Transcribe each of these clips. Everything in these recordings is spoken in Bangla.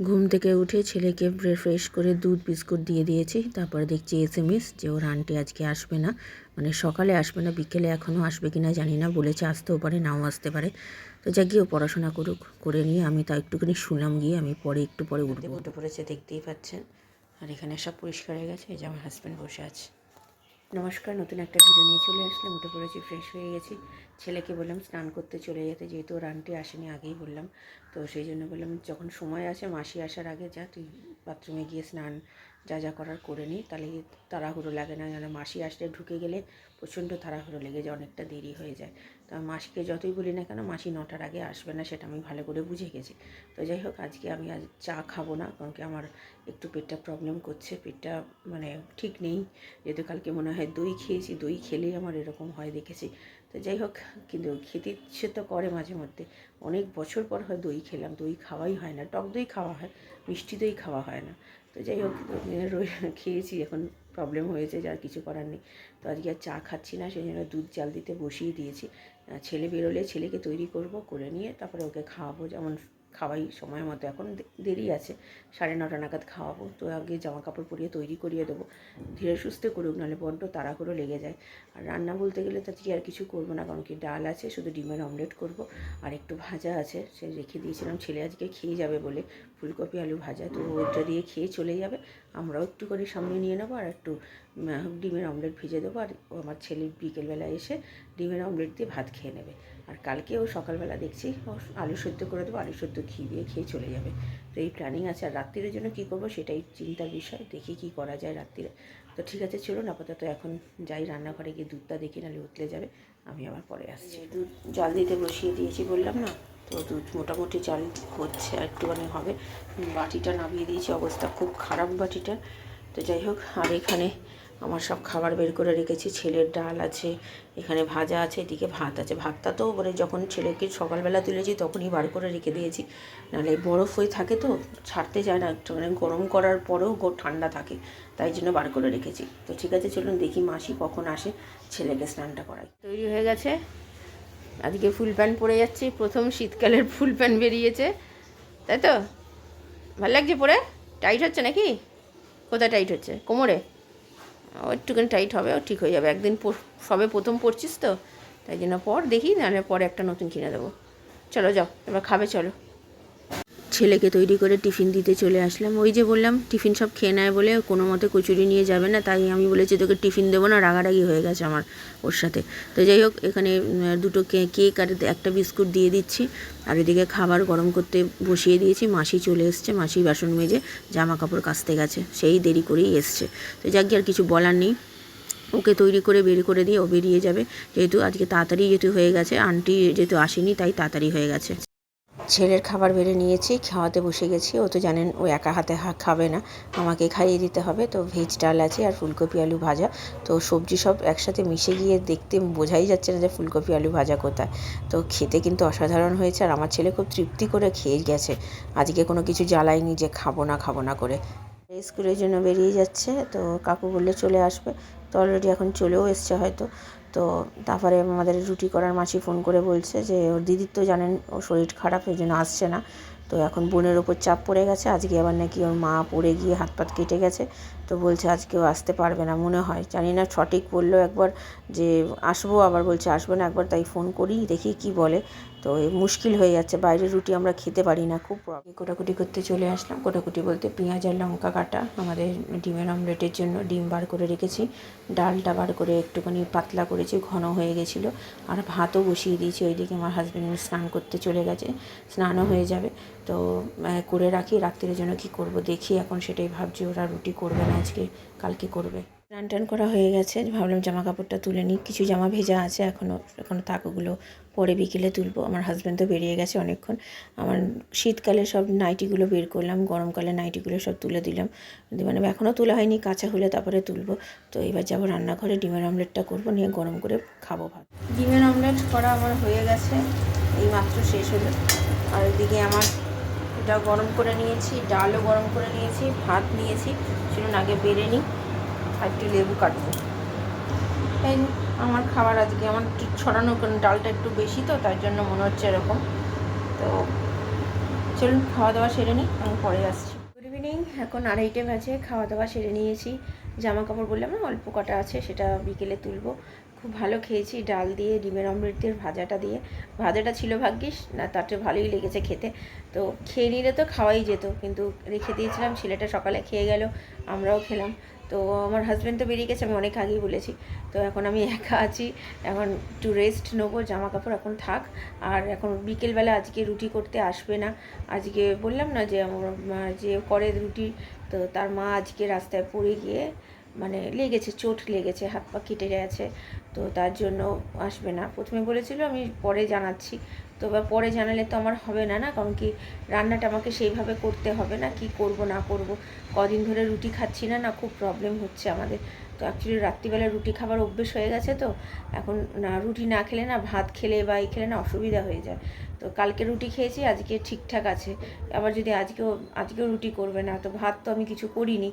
ঘুম থেকে উঠে ছেলেকে ফ্রেশ করে দুধ বিস্কুট দিয়ে দিয়েছি। তারপরে দেখছি SMS যে ওর আন্টি আজকে আসবে না, মানে সকালে আসবে না, বিকেলে এখনও আসবে কি না জানি না, বলেছে আসতেও পারে নাও আসতে পারে। তো যা গিয়ে পড়াশোনা করুক, করে নিয়ে আমি তা একটুখানি শুনলাম গিয়ে, আমি পরে একটু পরে উঠে পড়েছে দেখতেই পাচ্ছেন। আর এখানে সব পরিষ্কার হয়ে গেছে, এই যে আমার হাজব্যান্ড বসে আছে। নমস্কার, নতুন একটা ভিডিও নিয়ে চলে আসলাম। উঠে পড়েছি, ফ্রেশ হয়ে গেছি। ছেলেকে বললাম স্নান করতে চলে যেতে, যেহেতু ওর আন্টি আসেনি আগেই বললাম, তো সেই জন্য বললাম যখন সময় আছে মাসি আসার আগে যা তুই বাথরুমে গিয়ে স্নান যা যা করার করে নিই, তাহলে তাড়াহুড়ো লাগে না। যেন মাসি আসলে ঢুকে গেলে প্রচণ্ড তাড়াহুড়ো লেগে যায়, অনেকটা দেরি হয়ে যায়। তো মাসিকে যতই বলি না কেন, মাসি 9টার আগে আসবে না, সেটা আমি ভালো করে বুঝে গেছি। তো যাই হোক, আজকে আমি আজ চা খাবো না, কারণ কি আমার একটু পেটটা প্রবলেম করছে, পেটটা মানে ঠিক নেই। যেহেতু কালকে মনে হয় দই খেয়েছি, দই খেলেই আমার এরকম হয় দেখেছি। তো যাই হোক, কিন্তু খেতে ইচ্ছে তো করে মাঝে মধ্যে। অনেক বছর পর হয় দই খেলাম, দই খাওয়াই হয় না, টক দই খাওয়া হয়, মিষ্টি দই খাওয়া হয় না। তো যাই হোক, খেয়েছি, এখন প্রবলেম হয়েছে, যার কিছু করার নেই। তো আজকে আর চা খাচ্ছি না, সেই জন্য দুধ জাল দিতে বসিয়ে দিয়েছি। ছেলে বেরোলে ছেলেকে তৈরি করব, করে নিয়ে তারপরে ওকে খাওয়াবো, যেমন খাওয়াই সময় মতো। এখন দেরি আছে, 9:30 নাগাদ খাওয়াবো। তো আগে জামা কাপড় পরিয়ে তৈরি করিয়ে দেবো, ধীরে সুস্থে করুক, নাহলে বড্ড তাড়াহুড়ো লেগে যায়। আর রান্না বলতে গেলে তো আজকে আর কিছু করবো না, কারণ কি ডাল আছে, শুধু ডিমের অমলেট করব। আর একটু ভাজা আছে, সে রেখে দিয়েছিলাম, ছেলে আজকে খেয়ে যাবে বলে, ফুলকপি আলু ভাজা, তো ওইটা দিয়ে খেয়ে চলে যাবে। আমরাও একটু করে সামনে নিয়ে নেবো, আর একটু ডিমের অমলেট ভেজে দেবো। আর আমার ছেলে বিকেলবেলা এসে ডিমের অমলেট দিয়ে ভাত খেয়ে নেবে। আর কালকে ও সকালবেলা দেখছি ও আলু সেদ্ধ করে দেবো, আলু সেদ্ধ ঘি দিয়ে খেয়ে চলে যাবে। তো এই প্ল্যানিং আছে। আর রাত্রিরের জন্য কী করবো সেটাই চিন্তার বিষয়, দেখি কী করা যায় রাত্রিরে। তো ঠিক আছে, চলুন আপাতত এখন যাই রান্নাঘরে গিয়ে দুধটা দেখি, নাহলে উতলে যাবে। আমি আবার পরে আসছি। দুধ জাল দিতে বসিয়ে দিয়েছি বললাম না, তো দুধ মোটামুটি জাল হচ্ছে, আর একটুখানি হবে। বাটিটা নামিয়ে দিয়েছি, অবস্থা খুব খারাপ বাটিটা। তো যাই হোক, আর এখানে আমার সব খাবার বের করে রেখেছি। ছেলের ডাল আছে, এখানে ভাজা আছে, এদিকে ভাত আছে। ভাতটা তো মানে যখন ছেলেকে সকালবেলা তুলেছি তখনই বার করে রেখে দিয়েছি, নাহলে বরফ হয়ে থাকে তো ছাড়তে যায় না, একটু মানে গরম করার পরেও ঠান্ডা থাকে, তাই জন্য বার করে রেখেছি। তো ঠিক আছে, চলুন দেখি মাসি কখন আসে, ছেলেকে স্নানটা করাই। তৈরি হয়ে গেছে, আজকে ফুল প্যান্ট পরে যাচ্ছি, প্রথম শীতকালের ফুল প্যান্ট বেরিয়েছে, তাই তো? ভালো লাগছে পরে? টাইট হচ্ছে নাকি? কোথায় টাইট হচ্ছে? কোমরে? ও একটুখানি টাইট হবে, ও ঠিক হয়ে যাবে। একদিন সবে প্রথম পড়ছিস তো, তাই জন্য পর দেখি, নাহলে পরে একটা নতুন কিনে দেবো। চলো যাও, এবার খাবে চলো। ছেলেকে তৈরি করে টিফিন দিতে চলে আসলাম। ওই যে বললাম টিফিন সব খেয়ে নেয় বলে কোনো মতে কচুরি নিয়ে যাবে না, তাই আমি বলেছি তোকে টিফিন দেবো না, রাগারাগি হয়ে গেছে আমার ওর সাথে। তো যাই হোক, এখানে দুটো কেক আর একটা বিস্কুট দিয়ে দিচ্ছি। আর এদিকে খাবার গরম করতে বসিয়ে দিয়েছি। মাসি চলে এসছে, মাসি বাসন মেজে জামা কাপড় কাচতে গেছে, সেই দেরি করেই এসছে। তো যাক গিয়ে আর কিছু বলার নেই, ওকে তৈরি করে বের করে দিয়ে ও বেরিয়ে যাবে। যেহেতু আজকে তাড়াতাড়ি যেহেতু হয়ে গেছে, আন্টি যেহেতু আসেনি, তাই তাড়াতাড়ি হয়ে গেছে। ছেলের খাবার বেড়ে নিয়েছি, খাওয়াতে বসে গেছি। ও তো জানেন ও একা হাতে খাবে না, আমাকে খাইয়ে দিতে হবে। তো ভেজ ডাল আছে আর ফুলকপি আলু ভাজা। তো সবজি সব একসাথে মিশে গিয়ে দেখতে বোঝাই যাচ্ছে না যে ফুলকপি আলু ভাজা কোথায়। তো খেতে কিন্তু অসাধারণ হয়েছে, আর আমার ছেলে খুব তৃপ্তি করে খেয়ে গেছে। আজকে কোনো কিছু জ্বালাইনি যে খাবো না করে। স্কুলের জন্য বেরিয়ে যাচ্ছে, তো কাকু বললে চলে আসবে, তো অলরেডি এখন চলেও এসছে হয়তো। তো তারপরে আমাদের রুটি করার মাসি ফোন করে বলছে যে ওর দিদির তো জানেন ও শরীর খারাপ, এই জন্য আসছে না। তো এখন বোনের ওপর চাপ পড়ে গেছে, আজকে আবার নাকি ওর মা পড়ে গিয়ে হাত পাত কেটে গেছে। তো বলছে আজকেও আসতে পারবে না মনে হয়, জানি না সঠিক বললো একবার যে আসবো, আবার বলছে আসবে না একবার, তাই ফোন করি দেখি কি বলে। তো মুশকিল হয়ে যাচ্ছে, বাইরের রুটি আমরা খেতে পারি না, খুব কোটাকুটি করতে চলে আসলাম। কোটাকুটি বলতে পেঁয়াজ আর লঙ্কা কাটা, আমাদের ডিমের অমলেটের জন্য ডিম বার করে রেখেছি, ডালটা বার করে একটুখানি পাতলা করেছি, ঘন হয়ে গেছিলো। আর ভাতও বসিয়ে দিয়েছি, ওইদিকে আমার হাজব্যান্ড স্নান করতে চলে গেছে, স্নানও হয়ে যাবে। তো করে রাখি, রাত্রির জন্য কি করব দেখি, এখন সেটাই ভাবছি। ওরা রুটি করবে না আজকে, কালকে করবে। স্নান টান করা হয়ে গেছে, ভাবলাম জামা কাপড়টা তুলে নিই, কিছু জামা ভেজা আছে এখনও থাক, ওগুলো পরে বিকেলে তুলবো। আমার হাজব্যান্ড তো বেরিয়ে গেছে অনেকক্ষণ। আমার শীতকালে সব নাইটিগুলো বের করলাম, গরমকালে নাইটিগুলো সব তুলে দিলাম, মানে এখনও তোলা হয়নি, কাঁচা হলে তারপরে তুলবো। তো এবার যাবো রান্নাঘরে, ডিমের অমলেটটা করবো, নিয়ে গরম করে খাবো ভাত। ডিমের অমলেট করা আমার হয়ে গেছে, এই মাত্র শেষ হলো। আর এদিকে আমার এটা গরম করে নিয়েছি, ডালও গরম করে নিয়েছি, ভাত নিয়েছি, চলুন আগে বেড়ে নিই, আর একটু লেবু কাটবো। এই আমার খাবার আজকে আমার ছড়ানো, ডালটা একটু বেশি তো, তার জন্য মনে হচ্ছে এরকম। তো চলুন খাওয়া দাওয়া সেরে নিই, আমি পরে আসছি। গুড ইভিনিং, এখন 2:30 বাজে। খাওয়া দাওয়া সেরে নিয়েছি, জামা কাপড় বললাম না অল্প কটা আছে, সেটা বিকেলে তুলবো। খুব ভালো খেয়েছি, ডাল দিয়ে ডিমের অমলেট দিয়ে ভাজাটা দিয়ে। ভাজাটা ছিল ভাগ্যিস না, তাতে ভালোই লেগেছে খেতে। তো খেয়ে নিলে তো খাওয়াই যেত, কিন্তু রেখে দিয়েছিলাম, ছেলেটা সকালে খেয়ে গেল, আমরাও খেলাম। তো আমার হাজব্যান্ড তো বেরিয়ে গেছে, আমি অনেক আগেই বলেছি। তো এখন আমি একা আছি, এখন একটু রেস্ট নেবো, জামা কাপড় এখন থাক। আর এখন বিকেলবেলা আজকে রুটি করতে আসবে না। আজকে বললাম না যে আমার যে করে রুটি, তো তার মা আজকে রাস্তায় পড়ে গিয়ে মানে লেগেছে, চোট লেগেছে, হাত পা কেটে গেছে। তো তার জন্য আসবে না। প্রথমে বলেছিল আমি পরে জানাচ্ছি, তো এবার পরে জানালে তো আমার হবে না, কারণ কি রান্নাটা আমাকে সেইভাবে করতে হবে না, কি করব না করব। কদিন ধরে রুটি খাচ্ছি না, খুব প্রবলেম হচ্ছে আমাদের। তো অ্যাকচুয়ালি রাত্রিবেলা রুটি খাবার অভ্যেস হয়ে গেছে, তো এখন না রুটি না খেলে না, ভাত খেলে বা এই খেলে না অসুবিধা হয়ে যায়। তো কালকে রুটি খেয়েছি, আজকে ঠিকঠাক আছে। আবার যদি আজকেও রুটি করবে না, তো ভাত তো আমি কিছু করিনি,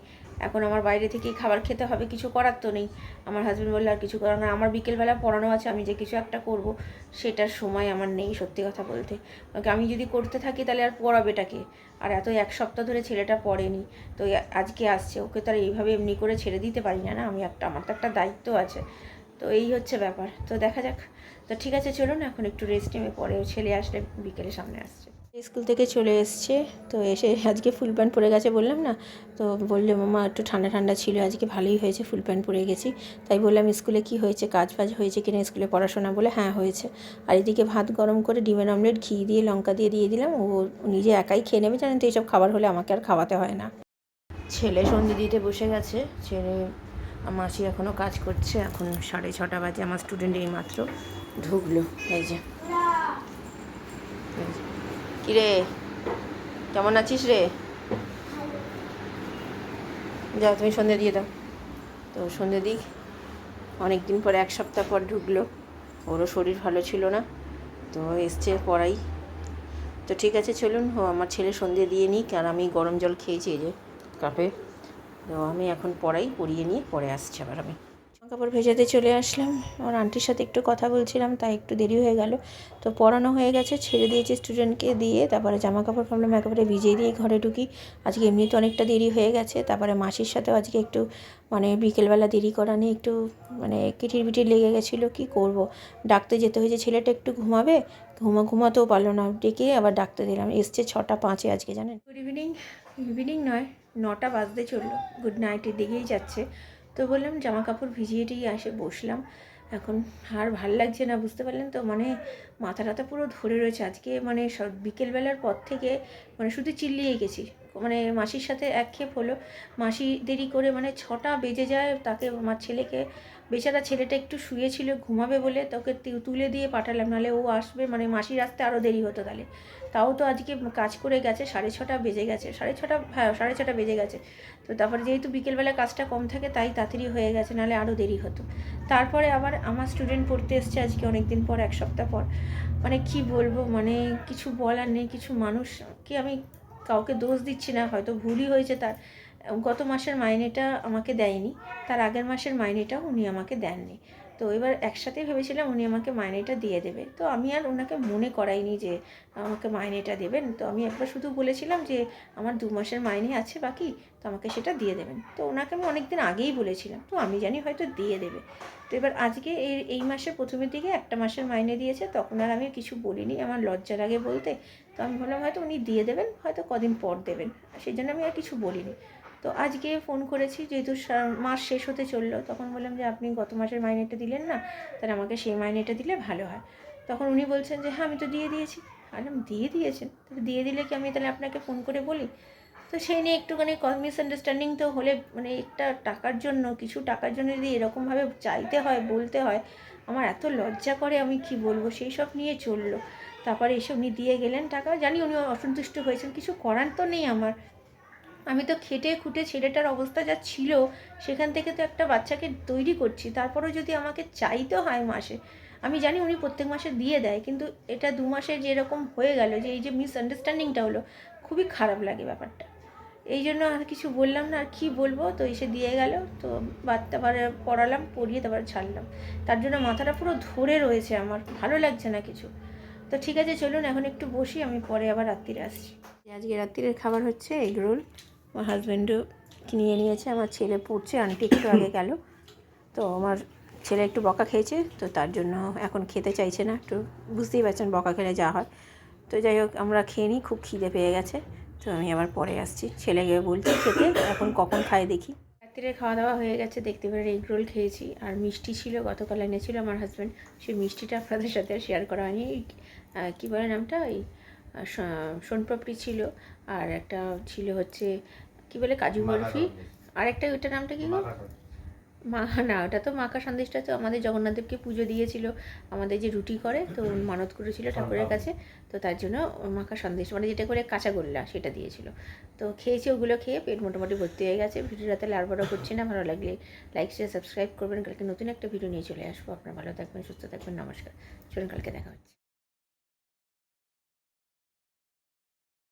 এখন আমার বাইরে থেকেই খাবার খেতে হবে, কিছু করার তো নেই। আমার হাজব্যান্ড বললে আর কিছু করার না, আমার বিকেলবেলা পড়ানো আছে, আমি যে কিছু একটা করব সেটার সময় আমার নেই, সত্যি কথা বলতে। আমি যদি করতে থাকি তাহলে আর পড়াবেটাকে। আর এত 1 সপ্তাহ ধরে ছেলেটা পড়েনি, তো আজকে আসছে, ওকে তো আর এইভাবে এমনি করে ছেড়ে দিতে পারি না, আমার তো একটা দায়িত্ব আছে। তো এই হচ্ছে ব্যাপার, তো দেখা যাক। তো ঠিক আছে, চলুন এখন একটু রেস্ট নেবে, পরে ছেলে আসলে বিকেলে সামনে আসছে। স্কুল থেকে চলে এসছে, তো এসে আজকে ফুল প্যান্ট পরে গেছে বললাম না, তো বললে মামা একটু ঠান্ডা ঠান্ডা ছিল, আজকে ভালোই হয়েছে ফুল প্যান্ট পরে গেছি। তাই বললাম স্কুলে কি হয়েছে, কাজ ফাজ হয়েছে কিনা স্কুলে পড়াশোনা, বলে হ্যাঁ হয়েছে। আর এদিকে ভাত গরম করে ডিমের অমলেট ঘি দিয়ে লঙ্কা দিয়ে দিলাম, ও নিজে একাই খেয়ে নেবে, জানেন তো এইসব খাবার হলে আমাকে আর খাওয়াতে হয় না। ছেলে সন্ধে দিতে বসে গেছে, ছেলে মাসি এখনও কাজ করছে, এখন 6:30 বাজে, আমার স্টুডেন্ট এই মাত্র ঢুকলো। এই যে কিরে কেমন আছিস রে, যাও তুমি সন্ধে দিয়ে দাও। তো সন্ধে দিক, অনেক দিন পর 1 সপ্তাহ পর ঢুকলো, ওরও শরীর ভালো ছিল না, তো এসছে পড়াই। তো ঠিক আছে চলুন, আমার ছেলে সন্ধে দিয়ে নিই, কারণ আমি গরম জল খেয়েছি এই যে কাপে। তো আমি এখন পড়িয়ে নিয়ে পরে আসছি আবার। আমি কাপড় ভেজাতে চলে আসলাম, আমার আন্টির সাথে একটু কথা বলছিলাম, তাই একটু দেরি হয়ে গেল। তো পড়ানো হয়ে গেছে, ছেড়ে দিয়েছি স্টুডেন্টকে দিয়ে, তারপরে জামা কাপড় ভাবলাম একেবারে ভিজিয়ে দিয়ে ঘরে ঢুকি। আজকে এমনিতে অনেকটা দেরি হয়ে গেছে, তারপরে মাসির সাথেও আজকে একটু মানে বিকেলবেলা দেরি করা নিয়ে একটু মানে কিটির বিটির লেগে গেছিলো, কি করব, ডাকতে যেতে হয়েছে, ছেলেটা একটু ঘুমাবে, ঘুমাতেও পারলো না, ডেকে আবার ডাকতে দিলাম। এসছে 6:05 আজকে, জানেন। গুড ইভিনিং, ইভিনিং নয় 9টা বাজতে চললো, গুড নাইটের দিকেই যাচ্ছে। তো বললাম জামা কাপড় ভিজিয়ে টিয়ে আসে বসলাম, এখন আর ভাল লাগছে না, বুঝতে পারলেন তো, মানে মাথা টাথা পুরো ধরে রয়েছে আজকে, মানে বিকেলবেলার পর থেকে মানে শুধু চিল্লিয়ে গেছি। মানে মাসির সাথে একক্ষেপ হলো, মাসি দেরি করে মানে 6টা বেজে যায়, তাকে আমার ছেলেকে, বেচারা ছেলেটা একটু শুয়েছিল ঘুমাবে বলে তোকে তুলে দিয়ে পাঠালাম, নাহলে ও আসবে মানে মাসির আসতে আরও দেরি হতো তাহলে। তাও তো আজকে কাজ করে গেছে, 6:30 বেজে গেছে, 6:30, হ্যাঁ 6:30 বেজে গেছে। তো তারপরে যেহেতু বিকেলবেলা কাজটা কম থাকে তাই তাড়াতাড়ি হয়ে গেছে, নাহলে আরও দেরি হতো। তারপরে আবার আমার স্টুডেন্ট পড়তে এসছে আজকে অনেক দিন পর, 1 সপ্তাহ পর। মানে কি বলবো, মানে কিছু বলার নেই, কিছু মানুষকে আমি কাউকে দোষ দিচ্ছি না, হয়তো ভুলই হয়েছে তার। গত মাসের মাইনেটা আমাকে দেয়নি, তার আগের মাসের মাইনেটাও উনি আমাকে দেননি। তো এবার একসাথে ভেবেছিলাম উনি আমাকে মাইনেটা দিয়ে দেবে, তো আমি আর ওনাকে মনে করাইনি যে আমাকে মাইনেটা দেবেন। তো আমি একবার শুধু বলেছিলাম যে আমার 2 মাসের মাইনে আছে বাকি, তো আমাকে সেটা দিয়ে দেবেন। তো ওনাকে আমি অনেক দিন আগেই বলেছিলাম, তো আমি জানি হয়তো দিয়ে দেবে। তো এবার আজকে এই মাসের প্রথমের দিকে একটা মাসের মাইনে দিয়েছে, তখন আর আমি কিছু বলিনি, আমার লজ্জা লাগে বলতে। তো আমি বললাম হয়তো উনি দিয়ে দেবেন, হয়তো কদিন পর দেবেন, সেই জন্য আমি আর কিছু বলিনি। তো আজকে ফোন করেছি, যেহেতু মাস শেষ হতে চললো, তখন বললাম যে আপনি গত মাসের মাইনেটা দিলেন না, তাহলে আমাকে সেই মাইনেটা দিলে ভালো হয়। তখন উনি বলছেন যে হ্যাঁ আমি তো দিয়ে দিয়েছি। আমি দিয়ে দিয়েছেন, তাহলে দিয়ে দিলে কি আমি তাহলে আপনাকে ফোন করে বলি? তো সেই নিয়ে একটুখানি মিসআন্ডারস্ট্যান্ডিং তো হলে, মানে একটা টাকার জন্য, কিছু টাকার জন্য যদি এরকমভাবে চাইতে হয়, বলতে হয়, আমার এত লজ্জা করে, আমি কি বলবো, সেই সব নিয়ে চললো। তারপরে এসে উনি দিয়ে গেলেন টাকা, জানি উনি অসন্তুষ্ট হয়েছেন, কিছু করার তো নেই আমার। আমি তো খেটে খুঁটে ছেলেটার অবস্থা যা ছিল, সেখান থেকে তো একটা বাচ্চাকে তৈরি করছি, তারপরেও যদি আমাকে চাইতে হয় মাসে, আমি জানি উনি প্রত্যেক মাসে দিয়ে দেয়, কিন্তু এটা 2 মাসে যেরকম হয়ে গেল, যে এই যে মিসআন্ডারস্ট্যান্ডিংটা হলো, খুবই খারাপ লাগে ব্যাপারটা। এই জন্য আর কিছু বললাম না, আর কী বলবো, তো এসে দিয়ে গেল। তো তারপরে পড়ালাম, পড়িয়ে তারপরে ছাড়লাম। তার জন্য মাথাটা পুরো ধরে রয়েছে আমার, ভালো লাগছে না কিছু। তো ঠিক আছে, চলুন এখন একটু বসি, আমি পরে আবার রাত্রিরে আসছি। আজকে রাত্রিরের খাবার হচ্ছে এগ রোল। আমার হাজব্যান্ডও নিয়ে নিয়েছে, আমার ছেলে পড়ছে, আন্টি একটু আগে গেল। তো আমার ছেলে একটু বকা খেয়েছে, তো তার জন্য এখন খেতে চাইছে না, একটু বুঝতেই পারছেন বকা খেলে যা হয়। তো যাই হোক, আমরা খেয়ে নিই, খুব খিদে পেয়ে গেছে। তো আমি আবার পরে আসছি, ছেলেকে বলছি খেতে, এখন কখন খায় দেখি। রাত্রিরে খাওয়া দাওয়া হয়ে গেছে, দেখতে পেরে এগ রোল খেয়েছি, আর মিষ্টি ছিল, গতকাল এনেছিল আমার হাজব্যান্ড। সেই মিষ্টিটা আপনাদের সাথে আর শেয়ার করা হয়নি। কী বলে নামটা, ওই সোনপাপড়ি ছিল, আর একটা ছিল হচ্ছে কী বলে কাজু বরফি, আর একটা ওইটার নামটা কী গো, মা না, ওটা তো মাখা সন্দেশটা তো আমাদের জগন্নাথদেবকে পুজো দিয়েছিল, আমাদের যে রুটি করে, তো মানত করেছিল ঠাকুরের কাছে, তো তার জন্য মাখা সন্দেশ মানে যেটা করে কাঁচাগোল্লা সেটা দিয়েছিল। তো খেয়েছি, ওগুলো খেয়ে পেট মোটামুটি ভর্তি হয়ে গেছে। ভিডিওটা তাহলে আর বড় করছি না, ভালো লাগলে লাইক শেয়ার সাবস্ক্রাইব করবেন। কালকে নতুন একটা ভিডিও নিয়ে চলে আসবো। আপনারা ভালো থাকবেন, সুস্থ থাকবেন, নমস্কার। চলুন, কালকে দেখা হচ্ছে।